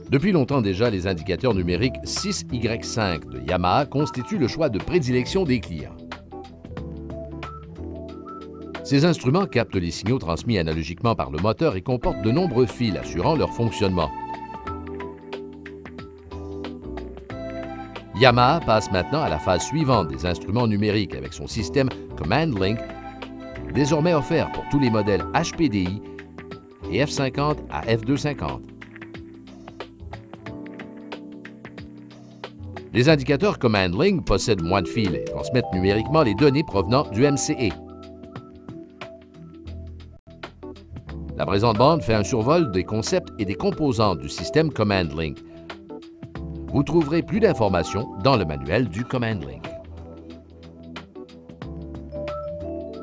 Depuis longtemps déjà, les indicateurs numériques 6Y5 de Yamaha constituent le choix de prédilection des clients. Ces instruments captent les signaux transmis analogiquement par le moteur et comportent de nombreux fils assurant leur fonctionnement. Yamaha passe maintenant à la phase suivante des instruments numériques avec son système Command Link, désormais offert pour tous les modèles HPDI et F50 à F250. Les indicateurs Command Link possèdent moins de fils et transmettent numériquement les données provenant du MCE. La présente bande fait un survol des concepts et des composantes du système Command Link. Vous trouverez plus d'informations dans le manuel du Command Link.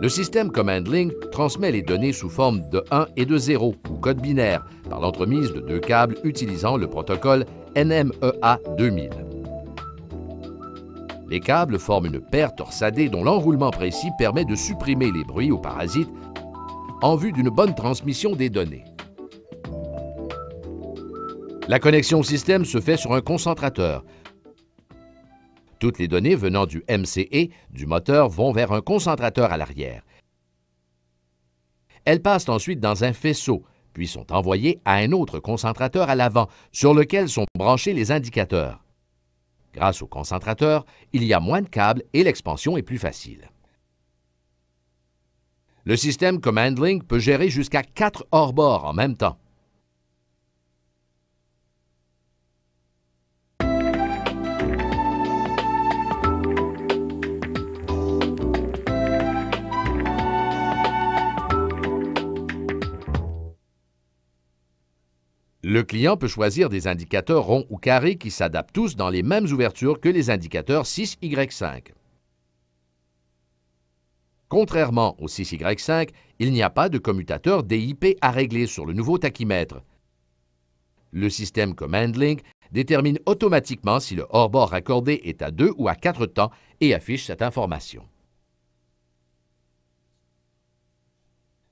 Le système Command Link transmet les données sous forme de 1 et de 0 ou code binaire par l'entremise de deux câbles utilisant le protocole NMEA 2000. Les câbles forment une paire torsadée dont l'enroulement précis permet de supprimer les bruits ou parasites en vue d'une bonne transmission des données. La connexion au système se fait sur un concentrateur. Toutes les données venant du MCE du moteur vont vers un concentrateur à l'arrière. Elles passent ensuite dans un faisceau, puis sont envoyées à un autre concentrateur à l'avant, sur lequel sont branchés les indicateurs. Grâce au concentrateur, il y a moins de câbles et l'expansion est plus facile. Le système Command Link peut gérer jusqu'à 4 hors-bords en même temps. Le client peut choisir des indicateurs ronds ou carrés qui s'adaptent tous dans les mêmes ouvertures que les indicateurs 6Y5. Contrairement au 6Y5, il n'y a pas de commutateur DIP à régler sur le nouveau tachymètre. Le système Command Link détermine automatiquement si le hors-bord raccordé est à 2 ou à 4 temps et affiche cette information.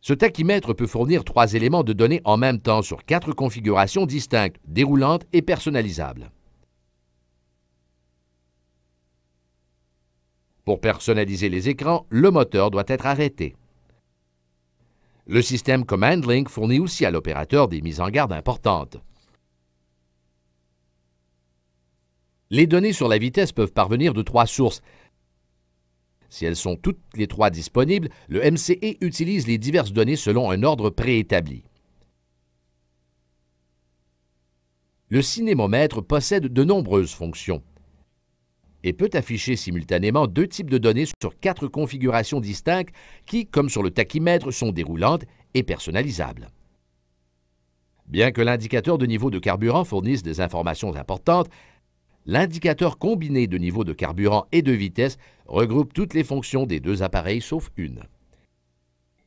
Ce tachymètre peut fournir 3 éléments de données en même temps sur 4 configurations distinctes, déroulantes et personnalisables. Pour personnaliser les écrans, le moteur doit être arrêté. Le système Command Link fournit aussi à l'opérateur des mises en garde importantes. Les données sur la vitesse peuvent parvenir de 3 sources. Si elles sont toutes les 3 disponibles, le MCE utilise les diverses données selon un ordre préétabli. Le cinémomètre possède de nombreuses fonctions et peut afficher simultanément 2 types de données sur 4 configurations distinctes qui, comme sur le tachymètre, sont déroulantes et personnalisables. Bien que l'indicateur de niveau de carburant fournisse des informations importantes, l'indicateur combiné de niveau de carburant et de vitesse regroupe toutes les fonctions des 2 appareils sauf une.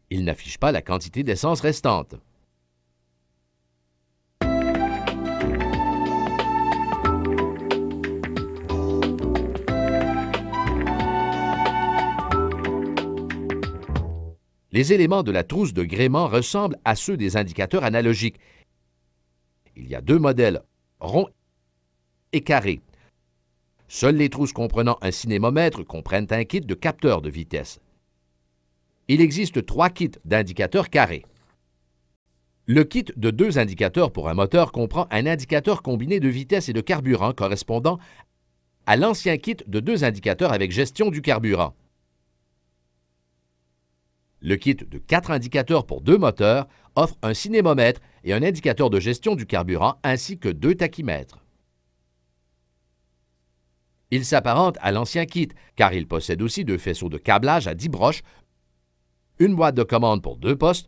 Il n'affiche pas la quantité d'essence restante. Les éléments de la trousse de gréement ressemblent à ceux des indicateurs analogiques. Il y a 2 modèles, ronds et carrés. Seules les trousses comprenant un cinémomètre comprennent un kit de capteurs de vitesse. Il existe 3 kits d'indicateurs carrés. Le kit de 2 indicateurs pour un moteur comprend un indicateur combiné de vitesse et de carburant correspondant à l'ancien kit de 2 indicateurs avec gestion du carburant. Le kit de 4 indicateurs pour 2 moteurs offre un cinémomètre et un indicateur de gestion du carburant ainsi que 2 tachymètres. Il s'apparente à l'ancien kit car il possède aussi 2 faisceaux de câblage à 10 broches, une boîte de commande pour 2 postes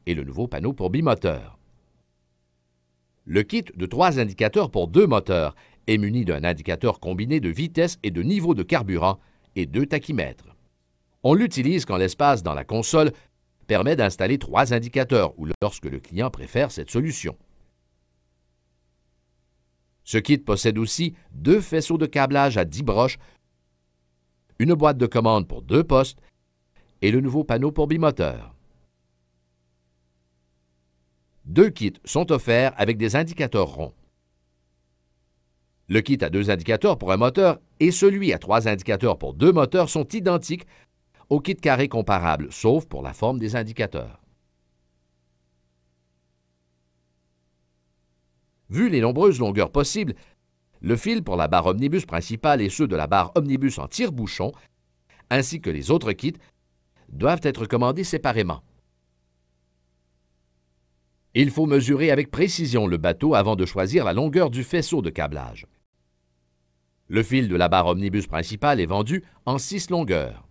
et le nouveau panneau pour bimoteur. Le kit de 3 indicateurs pour 2 moteurs est muni d'un indicateur combiné de vitesse et de niveau de carburant et 2 tachymètres. On l'utilise quand l'espace dans la console permet d'installer 3 indicateurs ou lorsque le client préfère cette solution. Ce kit possède aussi 2 faisceaux de câblage à 10 broches, une boîte de commande pour 2 postes et le nouveau panneau pour bimoteur. 2 kits sont offerts avec des indicateurs ronds. Le kit à 2 indicateurs pour un moteur et celui à 3 indicateurs pour 2 moteurs sont identiques au kit carré comparable, sauf pour la forme des indicateurs. Vu les nombreuses longueurs possibles, le fil pour la barre omnibus principale et ceux de la barre omnibus en tire-bouchon, ainsi que les autres kits, doivent être commandés séparément. Il faut mesurer avec précision le bateau avant de choisir la longueur du faisceau de câblage. Le fil de la barre omnibus principale est vendu en 6 longueurs.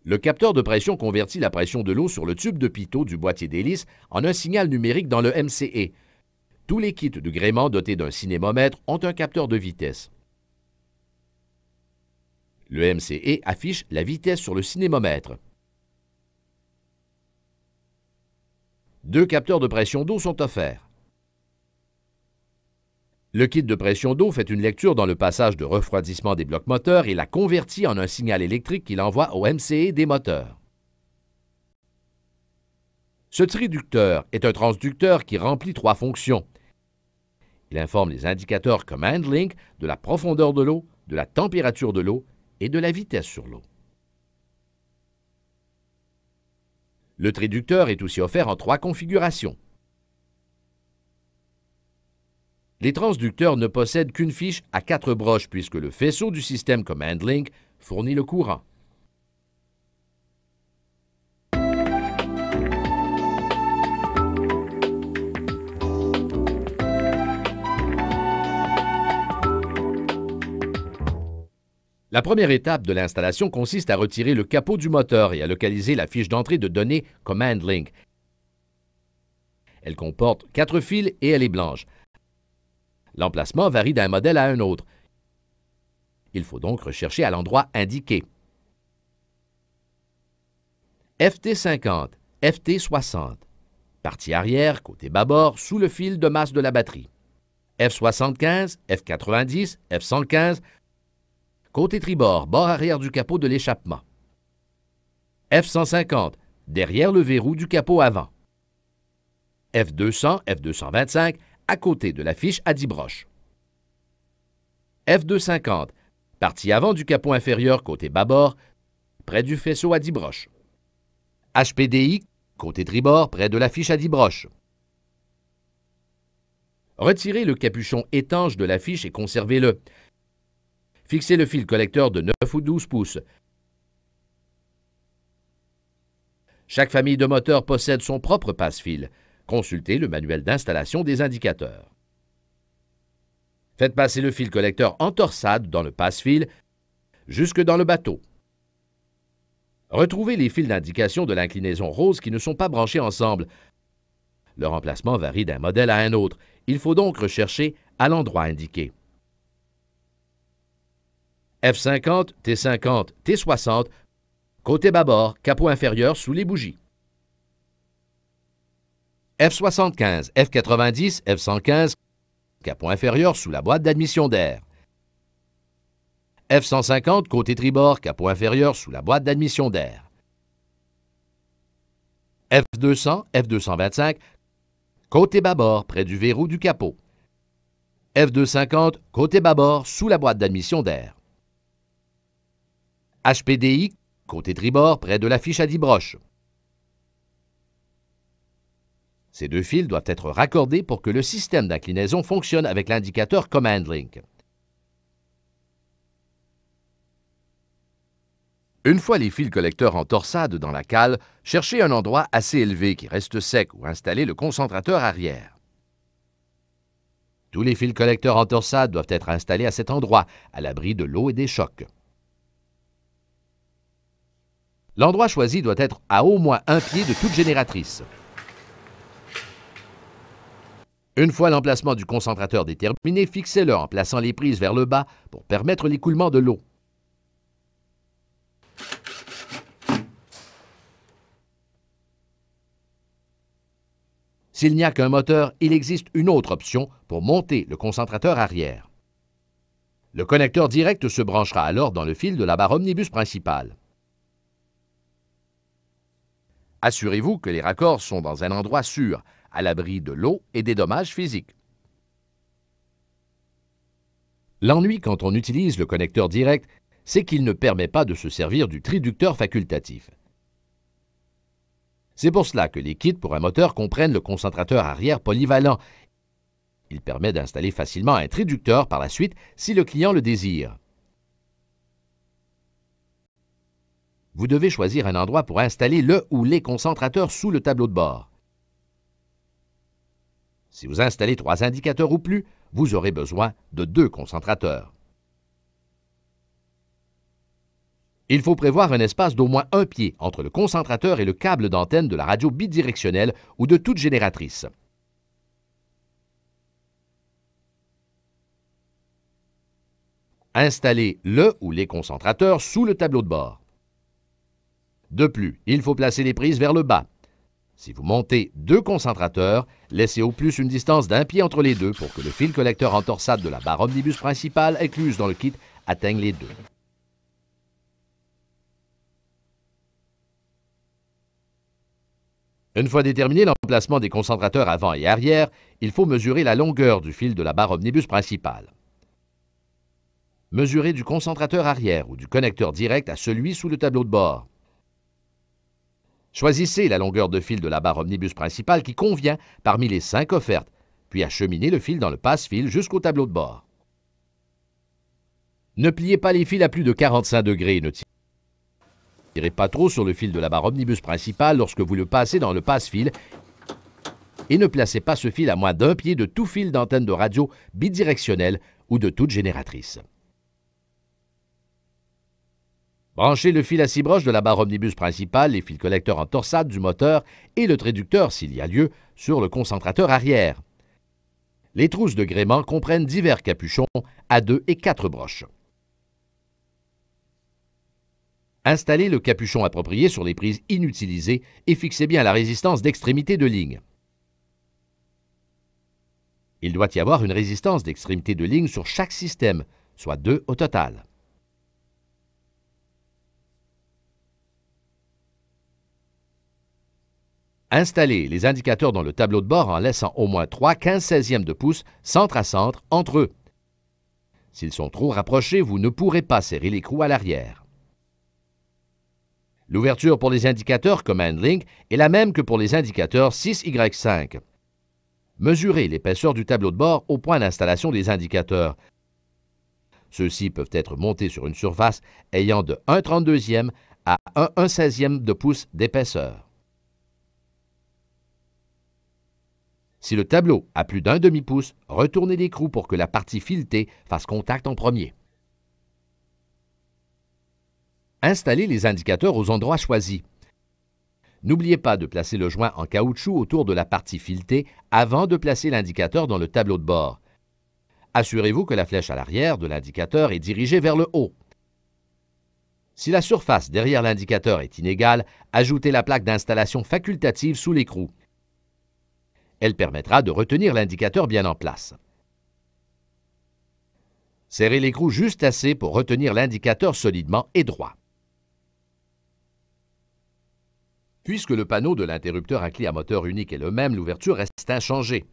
Le capteur de pression convertit la pression de l'eau sur le tube de pitot du boîtier d'hélice en un signal numérique dans le MCE. Tous les kits de gréement dotés d'un cinémomètre ont un capteur de vitesse. Le MCE affiche la vitesse sur le cinémomètre. 2 capteurs de pression d'eau sont offerts. Le kit de pression d'eau fait une lecture dans le passage de refroidissement des blocs moteurs et la convertit en un signal électrique qu'il envoie au MCE des moteurs. Ce triducteur est un transducteur qui remplit 3 fonctions. Il informe les indicateurs Command Link de la profondeur de l'eau, de la température de l'eau et de la vitesse sur l'eau. Le triducteur est aussi offert en 3 configurations. Les transducteurs ne possèdent qu'une fiche à 4 broches puisque le faisceau du système Command Link fournit le courant. La première étape de l'installation consiste à retirer le capot du moteur et à localiser la fiche d'entrée de données Command Link. Elle comporte 4 fils et elle est blanche. L'emplacement varie d'un modèle à un autre. Il faut donc rechercher à l'endroit indiqué. FT50, FT60. Partie arrière, côté bâbord, sous le fil de masse de la batterie. F75, F90, F115, côté tribord, bord arrière du capot de l'échappement. F150, derrière le verrou du capot avant. F200, F225, à côté de la fiche à 10 broches. F250, partie avant du capot inférieur côté bâbord, près du faisceau à 10 broches. HPDI, côté tribord, près de la fiche à 10 broches. Retirez le capuchon étanche de la fiche et conservez-le. Fixez le fil collecteur de 9 ou 12 pouces. Chaque famille de moteurs possède son propre passe-fil. Consultez le manuel d'installation des indicateurs. Faites passer le fil collecteur en torsade dans le passe-fil jusque dans le bateau. Retrouvez les fils d'indication de l'inclinaison rose qui ne sont pas branchés ensemble. Leur emplacement varie d'un modèle à un autre. Il faut donc rechercher à l'endroit indiqué. F50, T50, T60, côté bâbord, capot inférieur sous les bougies. F75, F90, F115, capot inférieur sous la boîte d'admission d'air. F150, côté tribord, capot inférieur sous la boîte d'admission d'air. F200, F225, côté bâbord, près du verrou du capot. F250, côté bâbord, sous la boîte d'admission d'air. HPDI, côté tribord, près de la fiche à 10 broches. Ces 2 fils doivent être raccordés pour que le système d'inclinaison fonctionne avec l'indicateur Command Link. Une fois les fils collecteurs en torsade dans la cale, cherchez un endroit assez élevé qui reste sec ou installez le concentrateur arrière. Tous les fils collecteurs en torsade doivent être installés à cet endroit, à l'abri de l'eau et des chocs. L'endroit choisi doit être à au moins 1 pied de toute génératrice. Une fois l'emplacement du concentrateur déterminé, fixez-le en plaçant les prises vers le bas pour permettre l'écoulement de l'eau. S'il n'y a qu'un moteur, il existe une autre option pour monter le concentrateur arrière. Le connecteur direct se branchera alors dans le fil de la barre omnibus principale. Assurez-vous que les raccords sont dans un endroit sûr, à l'abri de l'eau et des dommages physiques. L'ennui quand on utilise le connecteur direct, c'est qu'il ne permet pas de se servir du triducteur facultatif. C'est pour cela que les kits pour un moteur comprennent le concentrateur arrière polyvalent. Il permet d'installer facilement un triducteur par la suite si le client le désire. Vous devez choisir un endroit pour installer le ou les concentrateurs sous le tableau de bord. Si vous installez 3 indicateurs ou plus, vous aurez besoin de 2 concentrateurs. Il faut prévoir un espace d'au moins 1 pied entre le concentrateur et le câble d'antenne de la radio bidirectionnelle ou de toute génératrice. Installez le ou les concentrateurs sous le tableau de bord. De plus, il faut placer les prises vers le bas. Si vous montez 2 concentrateurs, laissez au plus une distance d'1 pied entre les deux pour que le fil collecteur en torsade de la barre omnibus principale incluse dans le kit atteigne les deux. Une fois déterminé l'emplacement des concentrateurs avant et arrière, il faut mesurer la longueur du fil de la barre omnibus principale. Mesurez du concentrateur arrière ou du connecteur direct à celui sous le tableau de bord. Choisissez la longueur de fil de la barre omnibus principale qui convient parmi les 5 offertes, puis acheminez le fil dans le passe-fil jusqu'au tableau de bord. Ne pliez pas les fils à plus de 45 degrés. Ne tirez pas trop sur le fil de la barre omnibus principale lorsque vous le passez dans le passe-fil et ne placez pas ce fil à moins d'1 pied de tout fil d'antenne de radio bidirectionnelle ou de toute génératrice. Branchez le fil à 6 broches de la barre omnibus principale, les fils collecteurs en torsade du moteur et le triducteur, s'il y a lieu, sur le concentrateur arrière. Les trousses de gréement comprennent divers capuchons à 2 et 4 broches. Installez le capuchon approprié sur les prises inutilisées et fixez bien la résistance d'extrémité de ligne. Il doit y avoir une résistance d'extrémité de ligne sur chaque système, soit 2 au total. Installez les indicateurs dans le tableau de bord en laissant au moins 3 15/16 de pouce centre à centre entre eux. S'ils sont trop rapprochés, vous ne pourrez pas serrer l'écrou à l'arrière. L'ouverture pour les indicateurs Command Link est la même que pour les indicateurs 6Y5. Mesurez l'épaisseur du tableau de bord au point d'installation des indicateurs. Ceux-ci peuvent être montés sur une surface ayant de 1/32e à 1/16e de pouce d'épaisseur. Si le tableau a plus d'1 demi-pouce, retournez l'écrou pour que la partie filetée fasse contact en premier. Installez les indicateurs aux endroits choisis. N'oubliez pas de placer le joint en caoutchouc autour de la partie filetée avant de placer l'indicateur dans le tableau de bord. Assurez-vous que la flèche à l'arrière de l'indicateur est dirigée vers le haut. Si la surface derrière l'indicateur est inégale, ajoutez la plaque d'installation facultative sous l'écrou. Elle permettra de retenir l'indicateur bien en place. Serrez l'écrou juste assez pour retenir l'indicateur solidement et droit. Puisque le panneau de l'interrupteur à clé à moteur unique est le même, l'ouverture reste inchangée.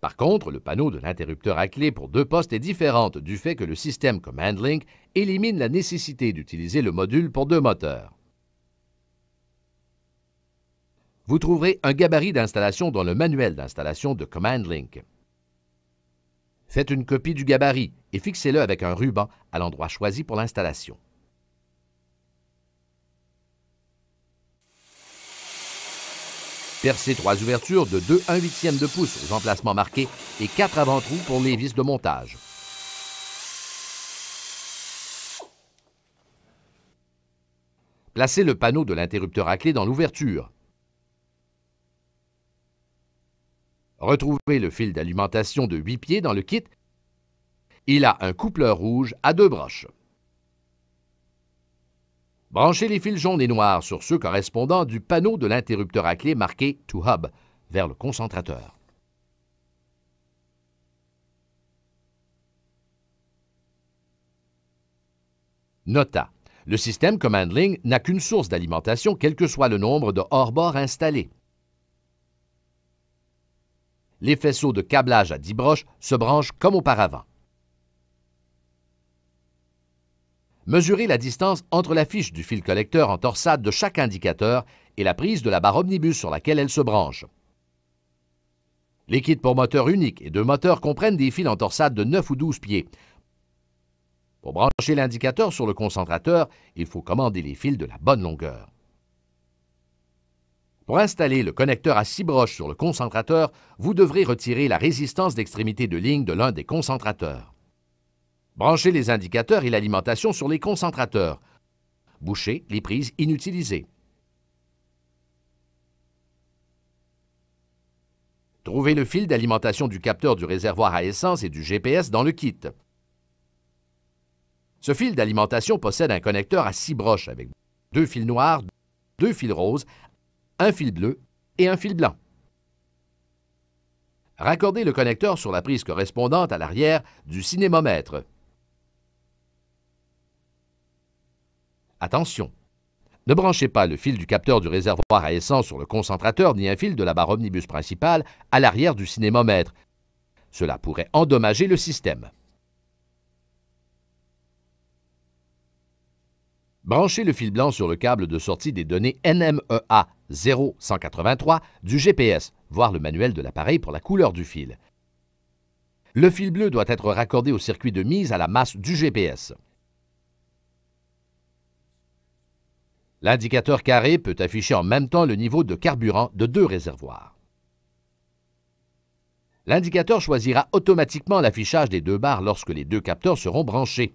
Par contre, le panneau de l'interrupteur à clé pour 2 postes est différent du fait que le système Command Link élimine la nécessité d'utiliser le module pour 2 moteurs. Vous trouverez un gabarit d'installation dans le manuel d'installation de Command Link. Faites une copie du gabarit et fixez-le avec un ruban à l'endroit choisi pour l'installation. Percez 3 ouvertures de 2 1/8 de pouce aux emplacements marqués et 4 avant-trous pour les vis de montage. Placez le panneau de l'interrupteur à clé dans l'ouverture. Retrouvez le fil d'alimentation de 8 pieds dans le kit. Il a un coupleur rouge à 2 broches. Branchez les fils jaunes et noirs sur ceux correspondant du panneau de l'interrupteur à clé marqué « To Hub » vers le concentrateur. Nota. Le système Command-Link n'a qu'une source d'alimentation, quel que soit le nombre de hors-bords installés. Les faisceaux de câblage à 10 broches se branchent comme auparavant. Mesurez la distance entre la fiche du fil collecteur en torsade de chaque indicateur et la prise de la barre omnibus sur laquelle elle se branche. Les kits pour moteur unique et 2 moteurs comprennent des fils en torsade de 9 ou 12 pieds. Pour brancher l'indicateur sur le concentrateur, il faut commander les fils de la bonne longueur. Pour installer le connecteur à 6 broches sur le concentrateur, vous devrez retirer la résistance d'extrémité de ligne de l'un des concentrateurs. Branchez les indicateurs et l'alimentation sur les concentrateurs. Bouchez les prises inutilisées. Trouvez le fil d'alimentation du capteur du réservoir à essence et du GPS dans le kit. Ce fil d'alimentation possède un connecteur à 6 broches avec 2 fils noirs, 2 fils roses, un fil bleu et un fil blanc. Raccordez le connecteur sur la prise correspondante à l'arrière du cinémomètre. Attention! Ne branchez pas le fil du capteur du réservoir à essence sur le concentrateur ni un fil de la barre omnibus principale à l'arrière du cinémomètre. Cela pourrait endommager le système. Branchez le fil blanc sur le câble de sortie des données NMEA 0183 du GPS, voir le manuel de l'appareil pour la couleur du fil. Le fil bleu doit être raccordé au circuit de mise à la masse du GPS. L'indicateur carré peut afficher en même temps le niveau de carburant de 2 réservoirs. L'indicateur choisira automatiquement l'affichage des 2 barres lorsque les 2 capteurs seront branchés.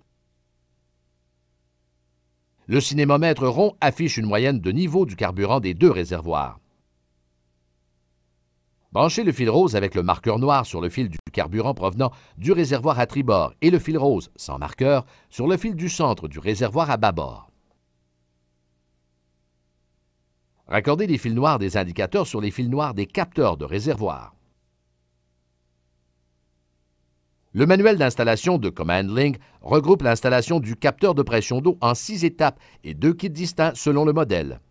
Le cinémomètre rond affiche une moyenne de niveau du carburant des 2 réservoirs. Branchez le fil rose avec le marqueur noir sur le fil du carburant provenant du réservoir à tribord et le fil rose, sans marqueur, sur le fil du centre du réservoir à bâbord. Raccordez les fils noirs des indicateurs sur les fils noirs des capteurs de réservoir. Le manuel d'installation de Command-Link regroupe l'installation du capteur de pression d'eau en 6 étapes et 2 kits distincts selon le modèle.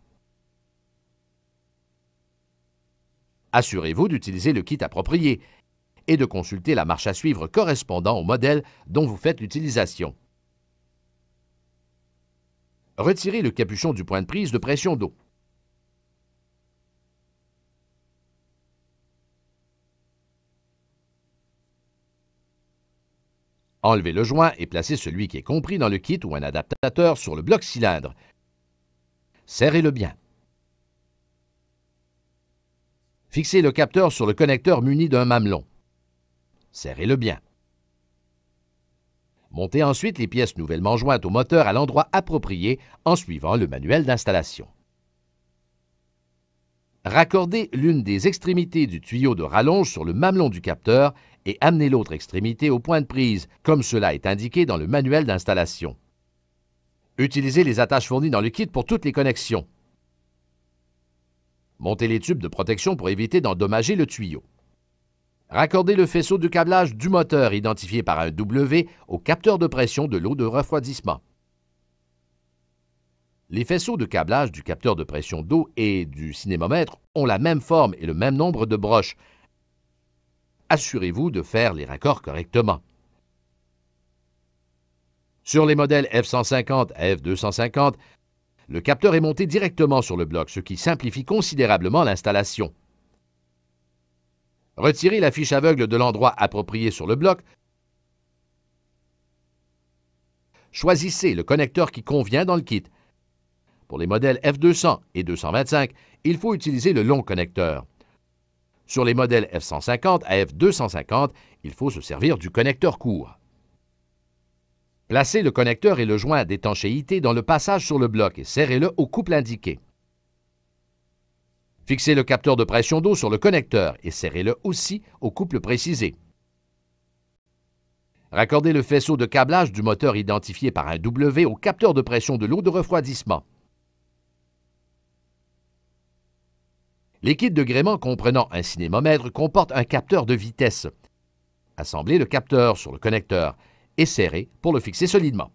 Assurez-vous d'utiliser le kit approprié et de consulter la marche à suivre correspondant au modèle dont vous faites l'utilisation. Retirez le capuchon du point de prise de pression d'eau. Enlevez le joint et placez celui qui est compris dans le kit ou un adaptateur sur le bloc cylindre. Serrez-le bien. Fixez le capteur sur le connecteur muni d'un mamelon. Serrez-le bien. Montez ensuite les pièces nouvellement jointes au moteur à l'endroit approprié en suivant le manuel d'installation. Raccordez l'une des extrémités du tuyau de rallonge sur le mamelon du capteur et amenez l'autre extrémité au point de prise, comme cela est indiqué dans le manuel d'installation. Utilisez les attaches fournies dans le kit pour toutes les connexions. Montez les tubes de protection pour éviter d'endommager le tuyau. Raccordez le faisceau de câblage du moteur identifié par un W au capteur de pression de l'eau de refroidissement. Les faisceaux de câblage du capteur de pression d'eau et du cinémomètre ont la même forme et le même nombre de broches. Assurez-vous de faire les raccords correctement. Sur les modèles F150 à F250, le capteur est monté directement sur le bloc, ce qui simplifie considérablement l'installation. Retirez la fiche aveugle de l'endroit approprié sur le bloc. Choisissez le connecteur qui convient dans le kit. Pour les modèles F200 et 225, il faut utiliser le long connecteur. Sur les modèles F150 à F250, il faut se servir du connecteur court. Placez le connecteur et le joint d'étanchéité dans le passage sur le bloc et serrez-le au couple indiqué. Fixez le capteur de pression d'eau sur le connecteur et serrez-le aussi au couple précisé. Raccordez le faisceau de câblage du moteur identifié par un W au capteur de pression de l'eau de refroidissement. Les kits de gréement comprenant un cinémomètre comportent un capteur de vitesse. Assemblez le capteur sur le connecteur et serrez pour le fixer solidement.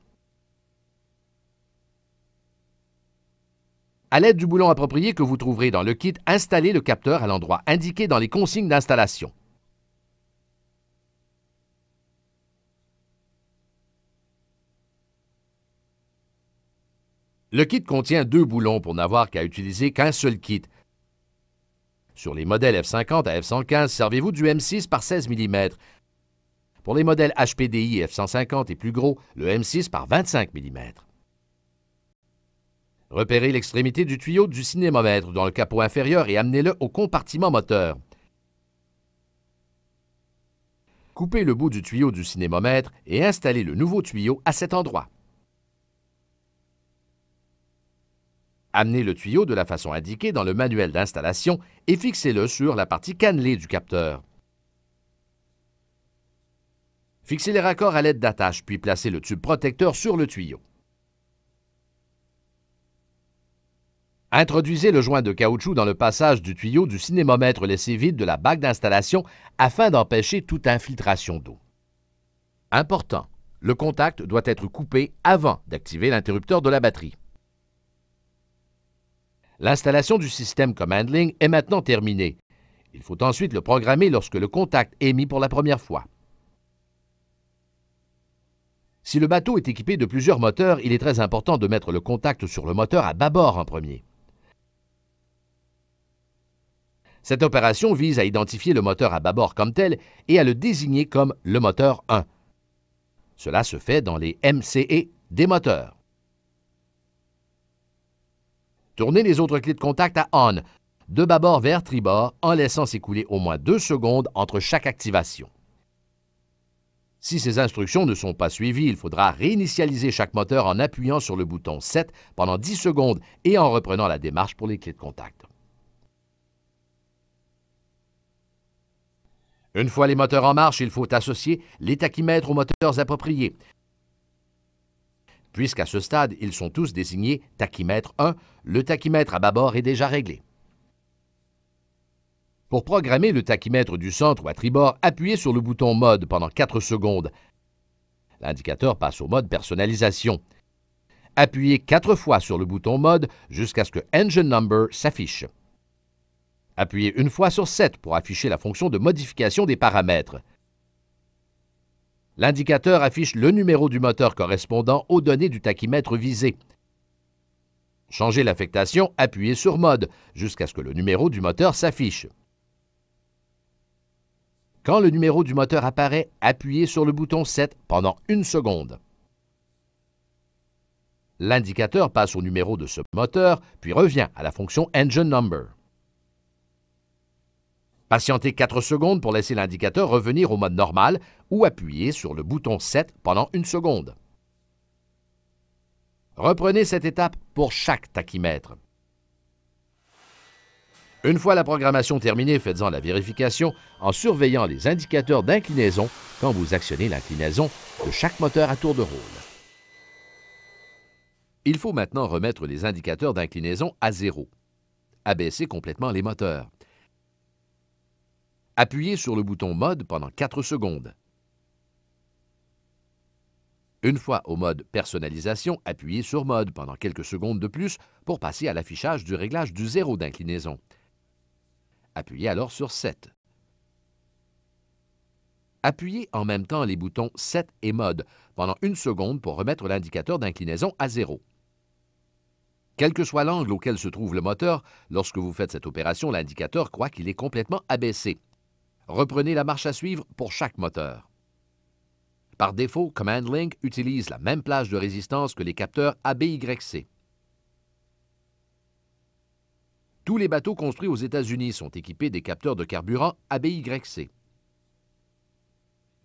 À l'aide du boulon approprié que vous trouverez dans le kit, installez le capteur à l'endroit indiqué dans les consignes d'installation. Le kit contient 2 boulons pour n'avoir qu'à utiliser qu'un seul kit. Sur les modèles F50 à F115, servez-vous du M6 par 16 mm. Pour les modèles HPDI et F150 et plus gros, le M6 par 25 mm. Repérez l'extrémité du tuyau du cinémomètre dans le capot inférieur et amenez-le au compartiment moteur. Coupez le bout du tuyau du cinémomètre et installez le nouveau tuyau à cet endroit. Amenez le tuyau de la façon indiquée dans le manuel d'installation et fixez-le sur la partie cannelée du capteur. Fixez les raccords à l'aide d'attaches, puis placez le tube protecteur sur le tuyau. Introduisez le joint de caoutchouc dans le passage du tuyau du cinémomètre laissé vide de la bague d'installation afin d'empêcher toute infiltration d'eau. Important, le contact doit être coupé avant d'activer l'interrupteur de la batterie. L'installation du système Commandling est maintenant terminée. Il faut ensuite le programmer lorsque le contact est mis pour la première fois. Si le bateau est équipé de plusieurs moteurs, il est très important de mettre le contact sur le moteur à bâbord en premier. Cette opération vise à identifier le moteur à bâbord comme tel et à le désigner comme le moteur 1. Cela se fait dans les MCE des moteurs. Tournez les autres clés de contact à ON, de bâbord vers tribord, en laissant s'écouler au moins 2 secondes entre chaque activation. Si ces instructions ne sont pas suivies, il faudra réinitialiser chaque moteur en appuyant sur le bouton 7 pendant 10 secondes et en reprenant la démarche pour les clés de contact. Une fois les moteurs en marche, il faut associer les tachymètres aux moteurs appropriés. Puisqu'à ce stade, ils sont tous désignés tachymètre 1, le tachymètre à bâbord est déjà réglé. Pour programmer le tachymètre du centre ou à tribord, appuyez sur le bouton Mode pendant 4 secondes. L'indicateur passe au mode personnalisation. Appuyez 4 fois sur le bouton Mode jusqu'à ce que Engine Number s'affiche. Appuyez une fois sur 7 pour afficher la fonction de modification des paramètres. L'indicateur affiche le numéro du moteur correspondant aux données du tachymètre visé. Changez l'affectation, appuyez sur Mode jusqu'à ce que le numéro du moteur s'affiche. Quand le numéro du moteur apparaît, appuyez sur le bouton 7 pendant 1 seconde. L'indicateur passe au numéro de ce moteur, puis revient à la fonction Engine Number. Patientez 4 secondes pour laisser l'indicateur revenir au mode normal ou appuyez sur le bouton 7 pendant 1 seconde. Reprenez cette étape pour chaque tachymètre. Une fois la programmation terminée, faites-en la vérification en surveillant les indicateurs d'inclinaison quand vous actionnez l'inclinaison de chaque moteur à tour de rôle. Il faut maintenant remettre les indicateurs d'inclinaison à 0. Abaissez complètement les moteurs. Appuyez sur le bouton Mode pendant 4 secondes. Une fois au mode Personnalisation, appuyez sur Mode pendant quelques secondes de plus pour passer à l'affichage du réglage du 0 d'inclinaison. Appuyez alors sur 7. Appuyez en même temps les boutons 7 et Mode pendant 1 seconde pour remettre l'indicateur d'inclinaison à 0. Quel que soit l'angle auquel se trouve le moteur, lorsque vous faites cette opération, l'indicateur croit qu'il est complètement abaissé. Reprenez la marche à suivre pour chaque moteur. Par défaut, Commandling utilise la même plage de résistance que les capteurs ABYC. Tous les bateaux construits aux États-Unis sont équipés des capteurs de carburant ABYC.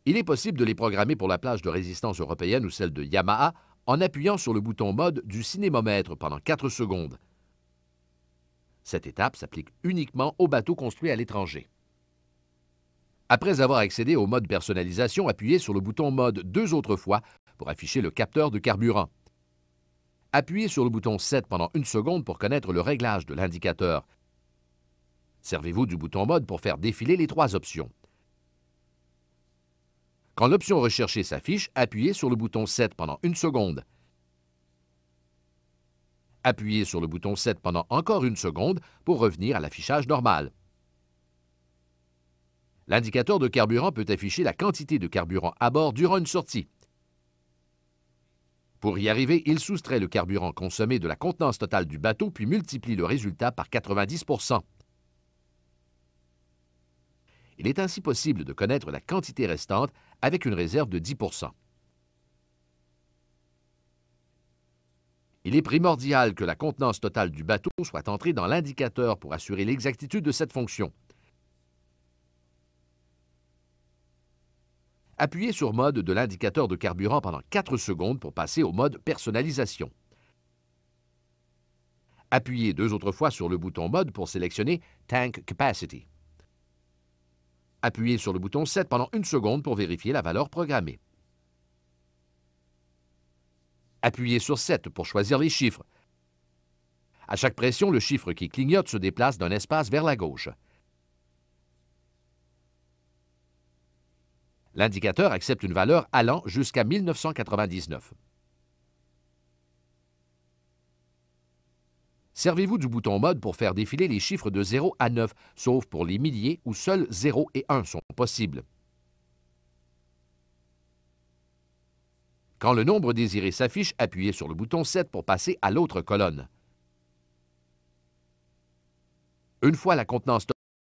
Il est possible de les programmer pour la plage de résistance européenne ou celle de Yamaha en appuyant sur le bouton Mode du cinémomètre pendant 4 secondes. Cette étape s'applique uniquement aux bateaux construits à l'étranger. Après avoir accédé au mode personnalisation, appuyez sur le bouton Mode 2 autres fois pour afficher le capteur de carburant. Appuyez sur le bouton 7 pendant 1 seconde pour connaître le réglage de l'indicateur. Servez-vous du bouton Mode pour faire défiler les 3 options. Quand l'option recherchée s'affiche, appuyez sur le bouton 7 pendant 1 seconde. Appuyez sur le bouton 7 pendant encore une seconde pour revenir à l'affichage normal. L'indicateur de carburant peut afficher la quantité de carburant à bord durant une sortie. Pour y arriver, il soustrait le carburant consommé de la contenance totale du bateau puis multiplie le résultat par 90 %. Il est ainsi possible de connaître la quantité restante avec une réserve de 10 %. Il est primordial que la contenance totale du bateau soit entrée dans l'indicateur pour assurer l'exactitude de cette fonction. Appuyez sur Mode de l'indicateur de carburant pendant 4 secondes pour passer au mode Personnalisation. Appuyez 2 autres fois sur le bouton Mode pour sélectionner Tank Capacity. Appuyez sur le bouton 7 pendant 1 seconde pour vérifier la valeur programmée. Appuyez sur 7 pour choisir les chiffres. À chaque pression, le chiffre qui clignote se déplace d'un espace vers la gauche. L'indicateur accepte une valeur allant jusqu'à 1999. Servez-vous du bouton Mode pour faire défiler les chiffres de 0 à 9, sauf pour les milliers où seuls 0 et 1 sont possibles. Quand le nombre désiré s'affiche, appuyez sur le bouton 7 pour passer à l'autre colonne. Une fois la contenance